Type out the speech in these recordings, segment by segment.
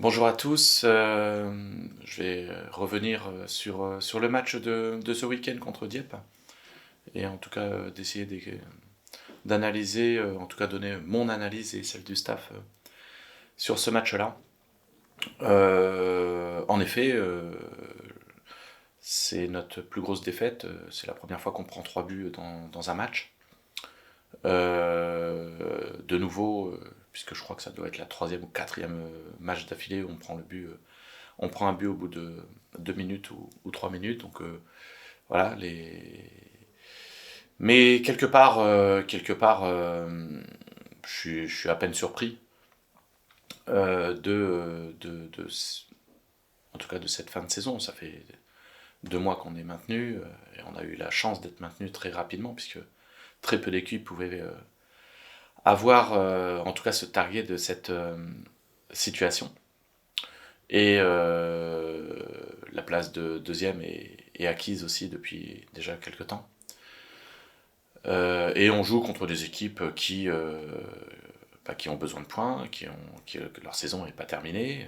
Bonjour à tous, je vais revenir sur le match de ce week-end contre Dieppe et en tout cas d'essayer d'analyser, en tout cas donner mon analyse et celle du staff sur ce match-là. En effet, c'est notre plus grosse défaite, c'est la première fois qu'on prend 3 buts dans un match. De nouveau, puisque je crois que ça doit être la troisième ou quatrième match d'affilée où on prend le but. On prend un but au bout de 2 minutes ou 3 minutes, donc voilà. Mais je suis à peine surpris en tout cas de cette fin de saison. Ça fait 2 mois qu'on est maintenu et on a eu la chance d'être maintenu très rapidement puisque très peu d'équipes pouvaient avoir, en tout cas, se targuer de cette situation. Et la place de deuxième est acquise aussi depuis déjà quelques temps. Et on joue contre des équipes qui ont besoin de points, que leur saison n'est pas terminée.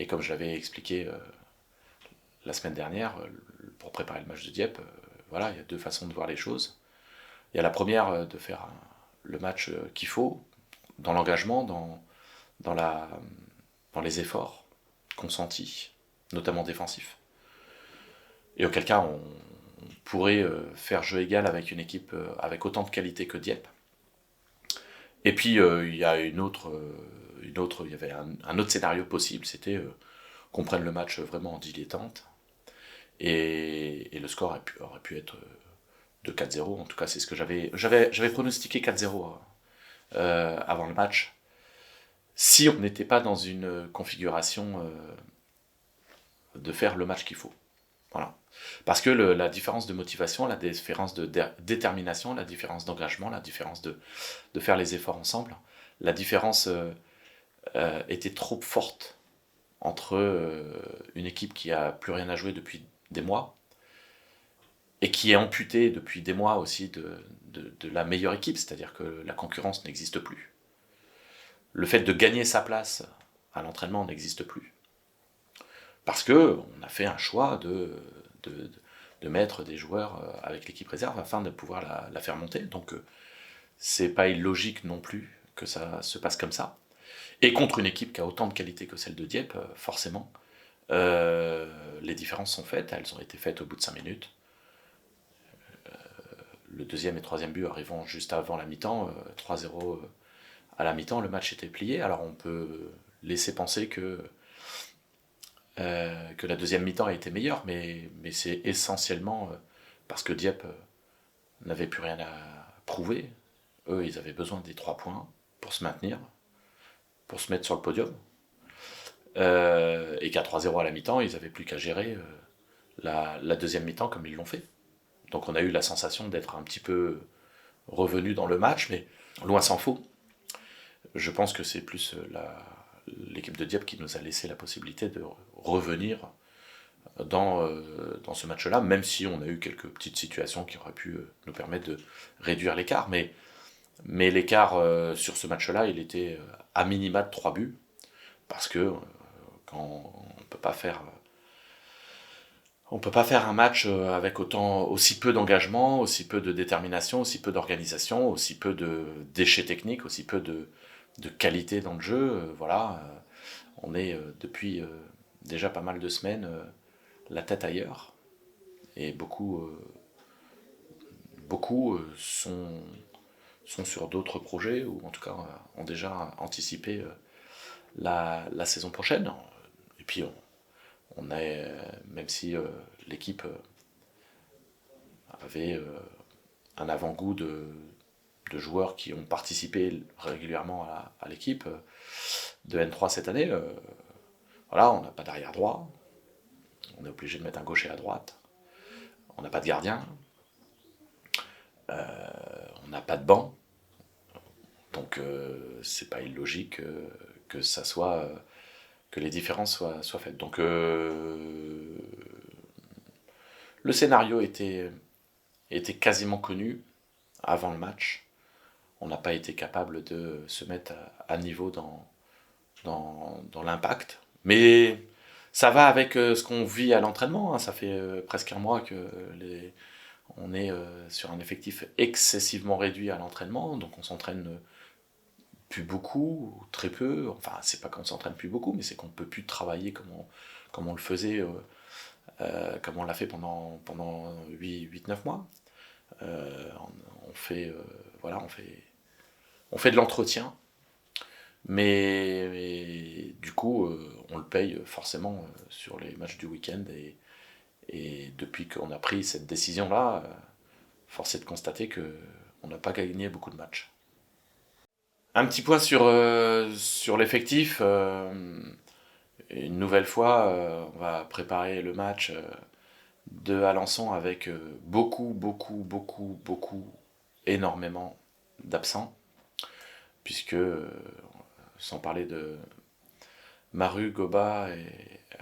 Et comme je l'avais expliqué la semaine dernière, pour préparer le match de Dieppe, voilà, il y a deux façons de voir les choses. Il y a la première de faire le match qu'il faut, dans l'engagement, dans, la, dans les efforts consentis, notamment défensifs. Et auquel cas, on pourrait faire jeu égal avec une équipe avec autant de qualité que Dieppe. Et puis, il y a il y avait un autre scénario possible, c'était qu'on prenne le match vraiment en dilettante. Et le score aurait pu être de 4-0. En tout cas, c'est ce que j'avais pronostiqué 4-0 avant le match. Si on n'était pas dans une configuration de faire le match qu'il faut. Voilà. Parce que la différence de motivation, la différence de détermination, la différence d'engagement, la différence de faire les efforts ensemble, la différence était trop forte entre une équipe qui a plus rien à jouer depuis des mois et qui est amputée depuis des mois aussi de la meilleure équipe, c'est-à-dire que la concurrence n'existe plus. Le fait de gagner sa place à l'entraînement n'existe plus. Parce que on a fait un choix de mettre des joueurs avec l'équipe réserve afin de pouvoir la faire monter. Donc c'est pas illogique non plus que ça se passe comme ça. Et contre une équipe qui a autant de qualité que celle de Dieppe, forcément, les différences sont faites. Elles ont été faites au bout de 5 minutes. Le deuxième et troisième but arrivant juste avant la mi-temps, 3-0 à la mi-temps, le match était plié. Alors on peut laisser penser que la deuxième mi-temps a été meilleure, mais c'est essentiellement parce que Dieppe n'avait plus rien à prouver. Eux, ils avaient besoin des 3 points pour se maintenir, pour se mettre sur le podium. Et qu'à 3-0 à la mi-temps, ils n'avaient plus qu'à gérer la deuxième mi-temps comme ils l'ont fait. Donc on a eu la sensation d'être un petit peu revenu dans le match, mais loin s'en faut. Je pense que c'est plus l'équipe de Dieppe qui nous a laissé la possibilité de revenir dans ce match-là, même si on a eu quelques petites situations qui auraient pu nous permettre de réduire l'écart. Mais l'écart sur ce match-là, il était à minima de 3 buts, parce que quand on peut pas faire un match avec aussi peu d'engagement, aussi peu de détermination, aussi peu d'organisation, aussi peu de déchets techniques, aussi peu de qualité dans le jeu. Voilà, on est depuis déjà pas mal de semaines la tête ailleurs. Et beaucoup sont sur d'autres projets, ou en tout cas ont déjà anticipé la saison prochaine. Et puis on est, même si l'équipe avait un avant-goût de joueurs qui ont participé régulièrement à l'équipe de N3 cette année, voilà, on n'a pas d'arrière droit, on est obligé de mettre un gaucher à droite, on n'a pas de gardien, on n'a pas de banc, donc c'est pas illogique que ça soit que les différences soient faites. Donc le scénario était quasiment connu avant le match. On n'a pas été capable de se mettre à niveau dans l'impact. Mais ça va avec ce qu'on vit à l'entraînement, hein. Ça fait presque un mois que on est sur un effectif excessivement réduit à l'entraînement, donc on s'entraîne plus beaucoup, ou très peu. Enfin, c'est pas qu'on s'entraîne plus beaucoup, mais c'est qu'on peut plus travailler comme on le faisait, comme on l'a fait pendant 8-9 mois. On fait, voilà, on fait de l'entretien, mais du coup, on le paye forcément sur les matchs du week-end. Et depuis qu'on a pris cette décision-là, force est de constater que on n'a pas gagné beaucoup de matchs. Un petit point sur l'effectif. Une nouvelle fois, on va préparer le match de Alençon avec beaucoup, énormément d'absents, puisque, sans parler de Maru, Goba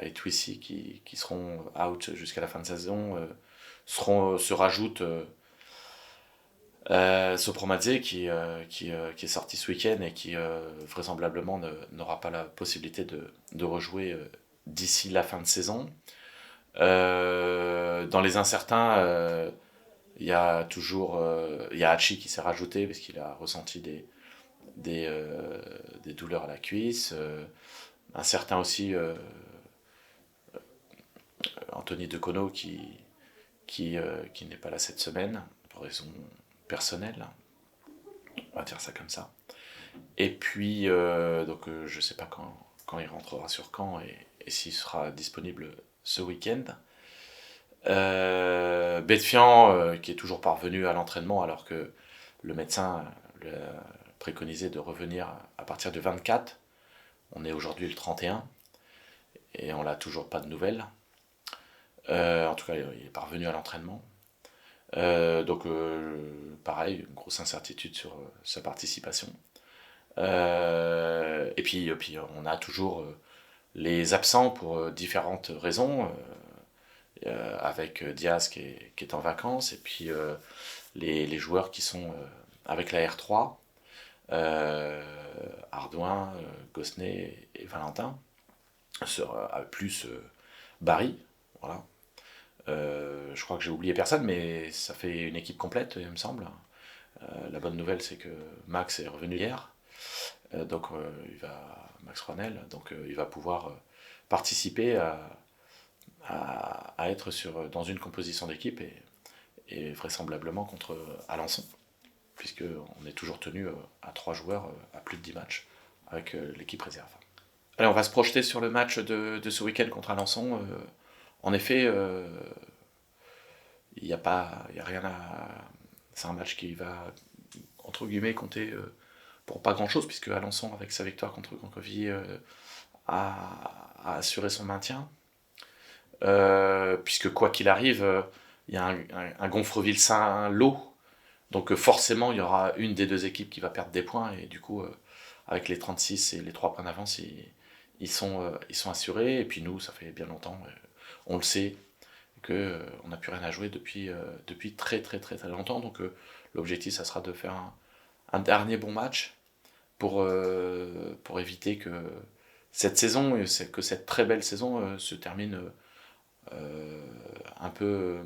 et Twissi qui seront out jusqu'à la fin de saison, se rajoutent Sopromadze qui est sorti ce week-end et qui vraisemblablement n'aura pas la possibilité de rejouer d'ici la fin de saison. Dans les incertains, il y a toujours il y a Hachi qui s'est rajouté parce qu'il a ressenti des douleurs à la cuisse. Un certain aussi Anthony Decono qui n'est pas là cette semaine pour raison personnelle, on va dire ça comme ça. Et puis donc je sais pas quand il rentrera sur Caen et s'il sera disponible ce week-end. Betfian qui est toujours parvenu à l'entraînement alors que le médecin lui a préconisé de revenir à partir du 24. On est aujourd'hui le 31 et on n'a toujours pas de nouvelles. En tout cas, il est parvenu à l'entraînement. Donc, pareil, une grosse incertitude sur sa participation. Et puis, on a toujours les absents pour différentes raisons, avec Diaz qui est en vacances, et puis les joueurs qui sont avec la R3, Ardouin, Gosnay et Valentin, plus Barry, voilà. Je crois que j'ai oublié personne, mais ça fait une équipe complète, il me semble. La bonne nouvelle, c'est que Max est revenu hier, donc Max Ronel, donc il va pouvoir participer à être dans une composition d'équipe et vraisemblablement contre Alençon, puisqu'on est toujours tenu à 3 joueurs à plus de 10 matchs avec l'équipe réserve. Allez, on va se projeter sur le match de ce week-end contre Alençon. En effet, il n'y a pas, y a rien à. C'est un match qui va, entre guillemets, compter pour pas grand-chose, puisque Alençon, avec sa victoire contre Cancovie, a assuré son maintien. Puisque quoi qu'il arrive, il y a un Gonfreville-Saint-Lô, donc forcément, il y aura une des deux équipes qui va perdre des points, et du coup, avec les 36 et les 3 points d'avance, ils sont assurés. Et puis nous, ça fait bien longtemps, on le sait, qu'on n'a plus rien à jouer depuis très longtemps. Donc l'objectif, ça sera de faire un dernier bon match pour éviter que cette saison, que cette très belle saison se termine un peu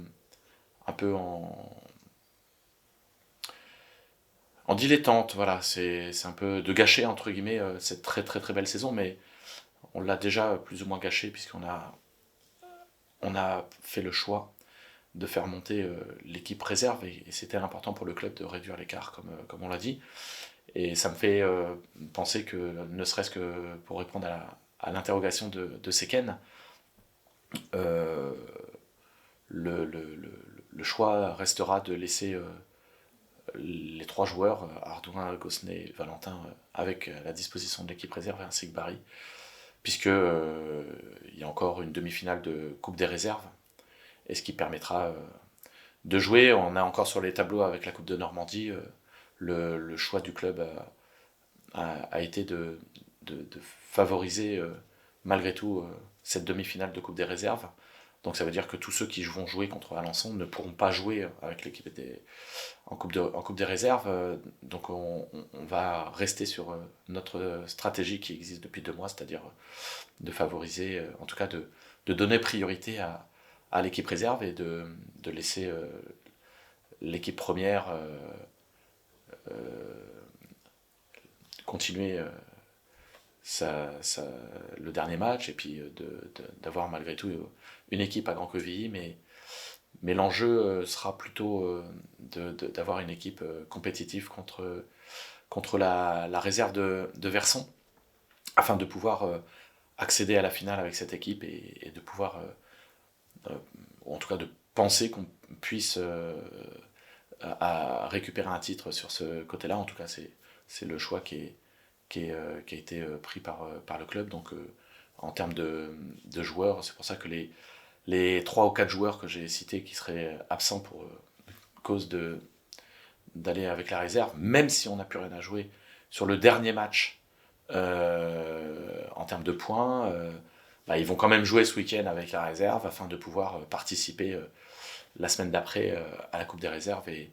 en dilettante. Voilà, c'est un peu de gâcher, entre guillemets, cette très belle saison, mais on l'a déjà plus ou moins gâché puisqu'on a fait le choix de faire monter l'équipe réserve et c'était important pour le club de réduire l'écart comme on l'a dit. Et ça me fait penser que, ne serait-ce que pour répondre à l'interrogation de Seken, euh, le choix restera de laisser les 3 joueurs, Ardouin, Gosnay et Valentin, avec la disposition de l'équipe réserve ainsi que Barry, puisque il y a encore une demi-finale de Coupe des réserves, et ce qui permettra de jouer. On a encore sur les tableaux avec la Coupe de Normandie, le choix du club a été de favoriser malgré tout cette demi-finale de Coupe des réserves Donc ça veut dire que tous ceux qui vont jouer contre Alençon ne pourront pas jouer avec l'équipe en coupe des réserves. Donc on va rester sur notre stratégie qui existe depuis 2 mois, c'est-à-dire de favoriser, en tout cas de donner priorité à l'équipe réserve et de laisser l'équipe première continuer le dernier match et puis d'avoir malgré tout une équipe à Grand-Quevilly, mais l'enjeu sera plutôt d'avoir une équipe compétitive contre la réserve de Verson, afin de pouvoir accéder à la finale avec cette équipe et de pouvoir, ou en tout cas de penser qu'on puisse à récupérer un titre sur ce côté-là. En tout cas, c'est le choix qui a été pris par le club. Donc, en termes de joueurs, c'est pour ça que les 3 ou 4 joueurs que j'ai cités qui seraient absents pour cause d'aller avec la réserve, même si on n'a plus rien à jouer sur le dernier match en termes de points, ils vont quand même jouer ce week-end avec la réserve afin de pouvoir participer la semaine d'après à la Coupe des réserves et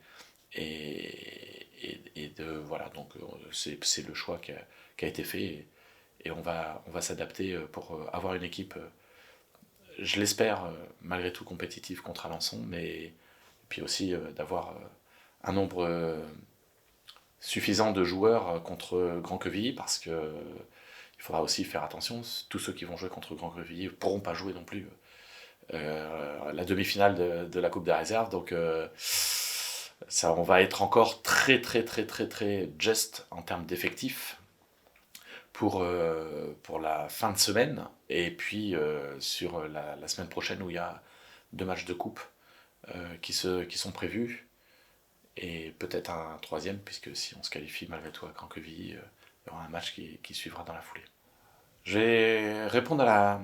voilà, donc c'est le choix qui a été fait et on va s'adapter pour avoir une équipe, je l'espère, malgré tout compétitive contre Alençon, mais puis aussi d'avoir un nombre suffisant de joueurs contre Grand-Quevilly, parce que il faudra aussi faire attention, tous ceux qui vont jouer contre Grand-Quevilly ne pourront pas jouer non plus la demi-finale de la Coupe des réserves, donc ça, on va être encore très just en termes d'effectifs pour la fin de semaine, et puis sur la semaine prochaine où il y a 2 matchs de coupe qui sont prévus, et peut-être un 3e, puisque si on se qualifie malgré tout à Grand-Quevilly, il y aura un match qui suivra dans la foulée. Je vais répondre à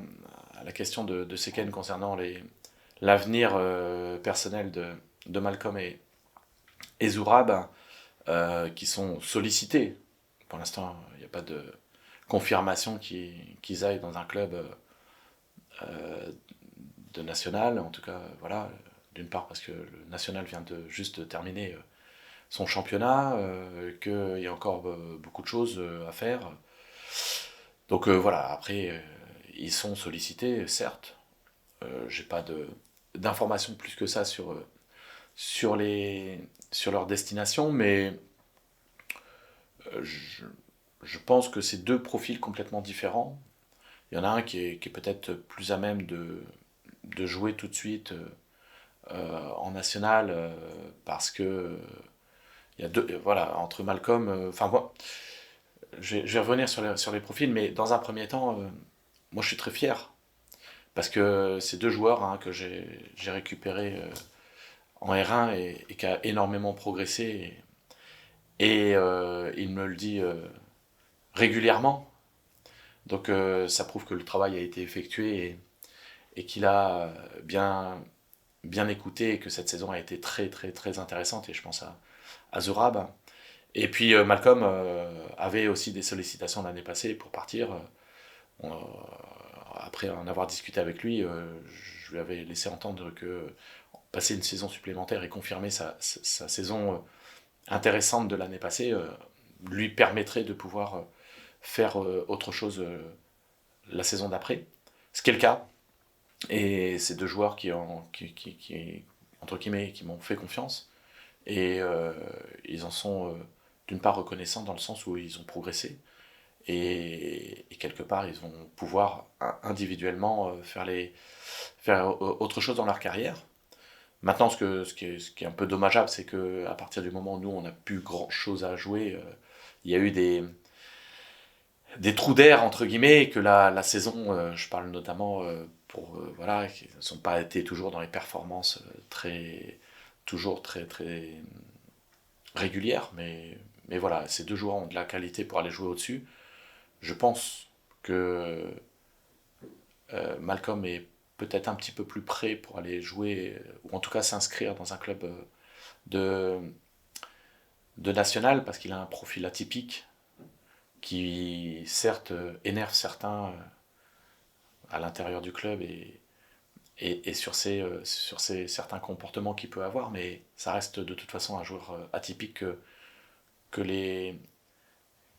la question de Seken concernant l'avenir personnel de Malcolm et Zourab, qui sont sollicités. Pour l'instant, il n'y a pas de confirmation qu'ils aillent dans un club de national. En tout cas, voilà, d'une part parce que le national vient juste de terminer son championnat, qu'il y a encore beaucoup de choses à faire. Donc voilà, après, ils sont sollicités, certes. J'ai pas d'informations plus que ça sur leur destination, mais je pense que c'est 2 profils complètement différents. Il y en a un qui est peut-être plus à même de jouer tout de suite en national, parce que il y a voilà, entre Malcolm, enfin moi, je vais revenir sur les profils, mais dans un premier temps, moi je suis très fier, parce que c'est 2 joueurs que j'ai récupérés en R1 et qui a énormément progressé, et il me le dit régulièrement. Donc ça prouve que le travail a été effectué et qu'il a bien écouté, et que cette saison a été très intéressante, et je pense à Zourab. Et puis Malcolm avait aussi des sollicitations l'année passée pour partir. Après en avoir discuté avec lui, je lui avais laissé entendre que passer une saison supplémentaire et confirmer sa saison intéressante de l'année passée lui permettrait de pouvoir faire autre chose la saison d'après. Ce qui est le cas. Et c'est 2 joueurs entre guillemets, qui m'ont fait confiance. Et ils en sont d'une part reconnaissants dans le sens où ils ont progressé. Et quelque part, ils vont pouvoir individuellement faire autre chose dans leur carrière. Maintenant, ce qui est un peu dommageable, c'est qu'à partir du moment où nous, on n'a plus grand-chose à jouer, il y a eu des trous d'air, entre guillemets, et que la saison, je parle notamment voilà, qui ne sont pas été toujours dans les performances toujours très régulières, mais voilà, ces 2 joueurs ont de la qualité pour aller jouer au-dessus. Je pense que Malcolm est peut-être un petit peu plus prêt pour aller jouer, ou en tout cas s'inscrire dans un club de national, parce qu'il a un profil atypique qui certes énerve certains à l'intérieur du club, et sur ces certains comportements qu'il peut avoir, mais ça reste de toute façon un joueur atypique que les,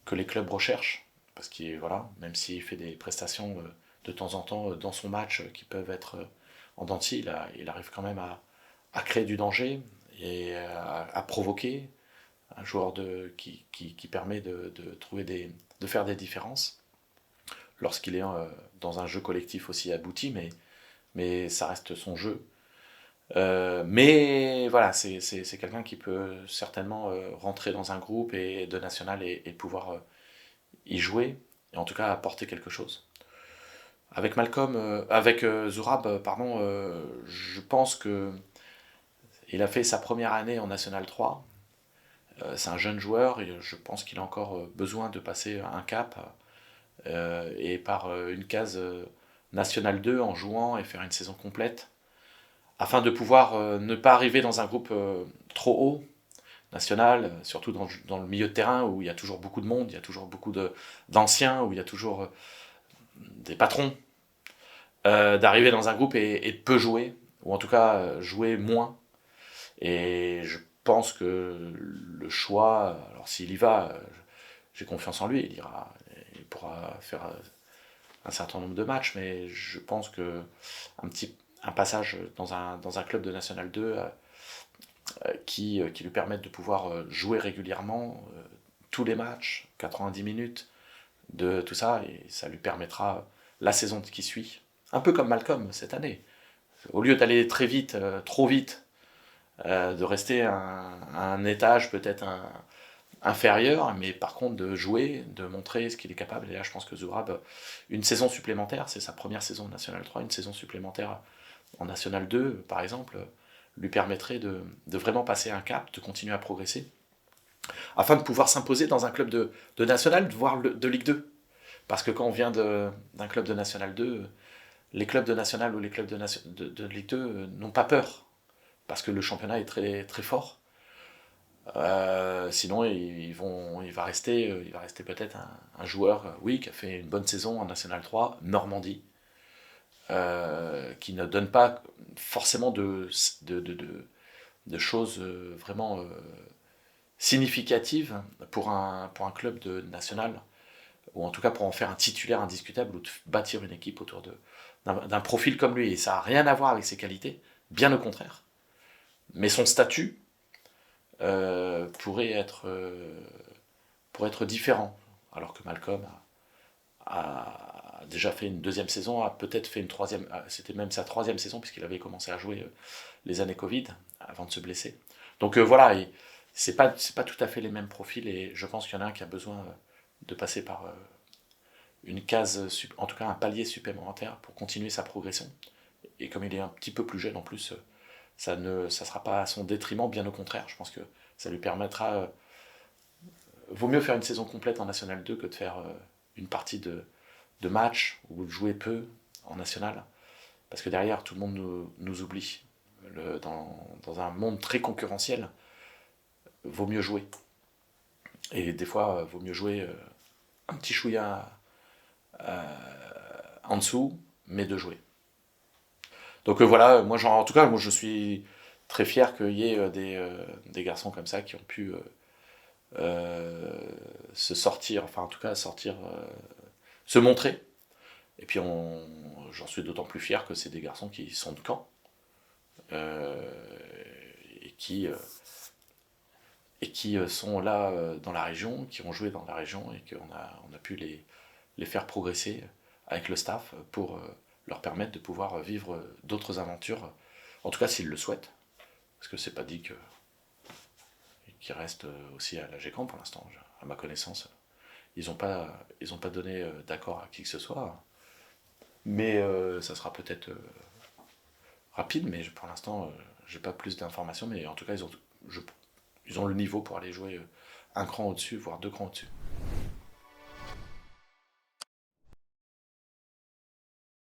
que les clubs recherchent, parce qu'il voilà, même s'il fait des prestations de temps en temps dans son match qui peuvent être en dents de scie, il arrive quand même à créer du danger et à provoquer un joueur qui permet trouver de faire des différences lorsqu'il est dans un jeu collectif aussi abouti, mais ça reste son jeu. Mais voilà, c'est quelqu'un qui peut certainement rentrer dans un groupe et de national et pouvoir y jouer, et en tout cas apporter quelque chose. Avec Zourab, pardon, je pense que il a fait sa première année en National 3. C'est un jeune joueur et je pense qu'il a encore besoin de passer un cap et par une case National 2 en jouant et faire une saison complète afin de pouvoir ne pas arriver dans un groupe trop haut, national, surtout dans le milieu de terrain où il y a toujours beaucoup de monde, il y a toujours beaucoup d'anciens, où il y a toujours des patrons, d'arriver dans un groupe et de peu jouer, ou en tout cas jouer moins. Et je pense que le choix, alors s'il y va, j'ai confiance en lui, il pourra faire un certain nombre de matchs, mais je pense que un passage dans un club de National 2 qui lui permette de pouvoir jouer régulièrement tous les matchs, 90 minutes, de tout ça, et ça lui permettra la saison qui suit, un peu comme Malcolm cette année. Au lieu d'aller très vite, trop vite, de rester à un étage peut-être inférieur, mais par contre de jouer, de montrer ce qu'il est capable. Et là, je pense que Zourab, une saison supplémentaire, c'est sa première saison en National 3, une saison supplémentaire en National 2, par exemple, lui permettrait de vraiment passer un cap, de continuer à progresser, afin de pouvoir s'imposer dans un club de National, voire de Ligue 2. Parce que quand on vient d'un club de National 2, les clubs de National ou les clubs de Ligue 2 n'ont pas peur, parce que le championnat est très, très fort. Sinon, il va rester peut-être un joueur, oui, qui a fait une bonne saison en National 3, Normandie, qui ne donne pas forcément de choses vraiment significatives pour un club de national, ou en tout cas pour en faire un titulaire indiscutable, ou de bâtir une équipe autour d'un profil comme lui. Et ça n'a rien à voir avec ses qualités, bien au contraire. Mais son statut pourrait être différent, alors que Malcolm a déjà fait une deuxième saison, a peut-être fait une troisième, c'était même sa troisième saison, puisqu'il avait commencé à jouer les années Covid, avant de se blesser. Donc voilà, c'est pas tout à fait les mêmes profils, et je pense qu'il y en a un qui a besoin de passer par une case, en tout cas un palier supplémentaire pour continuer sa progression. Et comme il est un petit peu plus jeune en plus, ça sera pas à son détriment, bien au contraire. Je pense que ça lui permettra. Vaut mieux faire une saison complète en National 2 que de faire une partie de match ou de jouer peu en National. Parce que derrière, tout le monde nous oublie. Dans un monde très concurrentiel, vaut mieux jouer. Et des fois, vaut mieux jouer un petit chouïa en dessous, mais de jouer. Donc voilà, en tout cas, moi je suis très fier qu'il y ait des garçons comme ça qui ont pu se sortir, enfin en tout cas sortir, se montrer. Et puis j'en suis d'autant plus fier que c'est des garçons qui sont de Caen et qui sont là dans la région, qui ont joué dans la région et on a pu les faire progresser avec le staff pour leur permettre de pouvoir vivre d'autres aventures, en tout cas s'ils le souhaitent, parce que c'est pas dit qu'ils restent aussi à la GECAM pour l'instant, à ma connaissance. Ils n'ont pas donné d'accord à qui que ce soit, mais ça sera peut-être rapide, mais pour l'instant, j'ai pas plus d'informations, mais en tout cas, ils ont le niveau pour aller jouer un cran au-dessus, voire deux crans au-dessus.